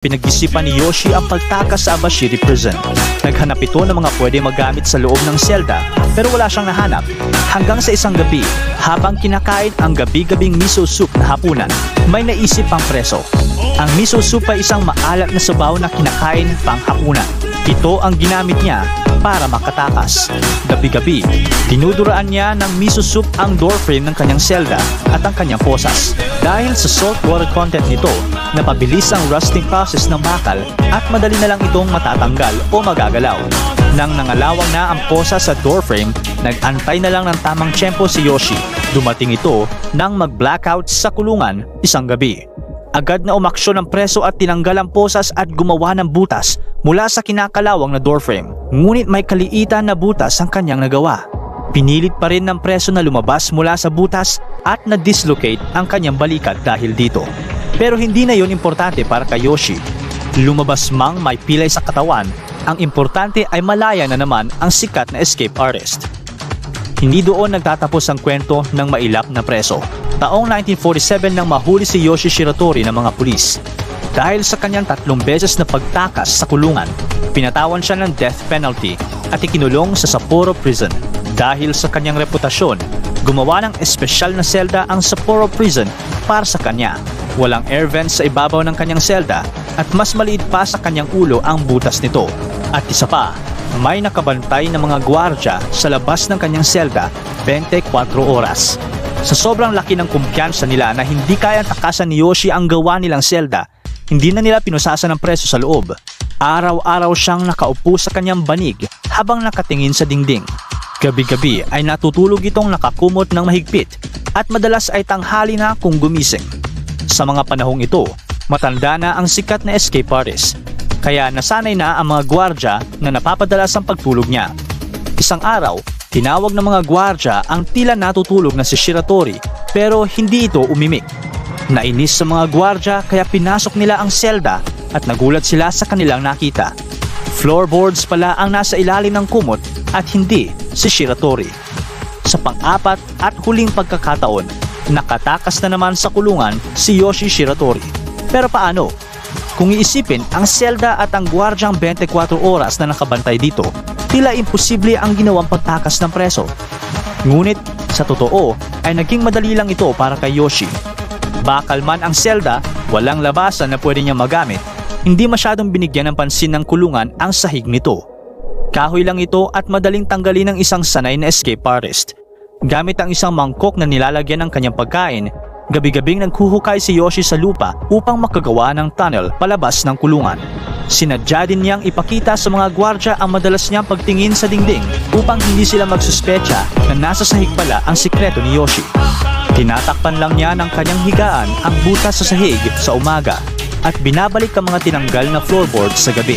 Pinag-isipan ni Yoshi ang pagtakas sa Abashiri Prison. Naghanap ito ng mga pwede magamit sa loob ng selda pero wala siyang nahanap. Hanggang sa isang gabi, habang kinakain ang gabi-gabing miso soup na hapunan, may naisip ang preso. Ang miso soup ay isang maalat na sabaw na kinakain pang hapunan. Ito ang ginamit niya para makatakas. Gabi-gabi, dinuduraan niya ng miso soup ang doorframe ng kanyang selda at ang kanyang posas. Dahil sa salt water content nito, napabilis ang rusting process ng bakal at madali na lang itong matatanggal o magagalaw. Nang nangalawang na ang posas sa doorframe, nag-antay na lang ng tamang tiyempo si Yoshi. Dumating ito nang mag-blackout sa kulungan isang gabi. Agad na umaksyon ang preso at tinanggal ang posas at gumawa ng butas mula sa kinakalawang na doorframe. Ngunit may kaliitan na butas ang kanyang nagawa. Pinilit pa rin ng preso na lumabas mula sa butas at na-dislocate ang kanyang balikat dahil dito. Pero hindi na yon importante para kay Yoshi. Lumabas mang may pilay sa katawan, ang importante ay malaya na naman ang sikat na escape artist. Hindi doon nagtatapos ang kwento ng mailap na preso. Taong 1947 nang mahuli si Yoshi Shiratori ng mga pulis. Dahil sa kanyang 3 beses na pagtakas sa kulungan, pinatawan siya ng death penalty at ikinulong sa Sapporo Prison. Dahil sa kanyang reputasyon, gumawa ng espesyal na selda ang Sapporo Prison para sa kanya. Walang air vents sa ibabaw ng kanyang selda at mas maliit pa sa kanyang ulo ang butas nito. At isa pa, may nakabantay na mga gwardya sa labas ng kanyang selda 24 oras. Sa sobrang laki ng kumpiyansa nila na hindi kayang takasan ni Yoshi ang gawa nilang selda, hindi na nila pinusasan ng preso sa loob. Araw-araw siyang nakaupo sa kanyang banig habang nakatingin sa dingding. Gabi-gabi ay natutulog itong nakakumot ng mahigpit at madalas ay tanghali na kung gumising. Sa mga panahong ito, matanda na ang sikat na escape artist, kaya nasanay na ang mga gwardya na napapadalas ang pagtulog niya. Isang araw, tinawag ng mga gwardya ang tila natutulog na si Shiratori pero hindi ito umimik. Nainis sa mga gwardya kaya pinasok nila ang selda at nagulat sila sa kanilang nakita. Floorboards pala ang nasa ilalim ng kumot at hindi si Shiratori. Sa pang-4 at huling pagkakataon, nakatakas na naman sa kulungan si Yoshi Shiratori. Pero paano? Kung iisipin, ang selda at ang gwardyang 24 oras na nakabantay dito, tila imposible ang ginawang pagtakas ng preso. Ngunit sa totoo ay naging madali lang ito para kay Yoshi. Bakal man ang selda, walang labasan na pwede niyang magamit, hindi masyadong binigyan ng pansin ng kulungan ang sahig nito. Kahoy lang ito at madaling tanggalin ng isang sanay na escape artist. Gamit ang isang mangkok na nilalagyan ng kanyang pagkain, gabi-gabing naghuhukay si Yoshi sa lupa upang makagawa ng tunnel palabas ng kulungan. Sinadya din niyang ipakita sa mga gwardya ang madalas niyang pagtingin sa dingding upang hindi sila magsuspecha na nasa sahig pala ang sikreto ni Yoshi. Tinatakpan lang niya ng kanyang higaan ang butas sa sahig sa umaga at binabalik ang mga tinanggal na floorboards sa gabi.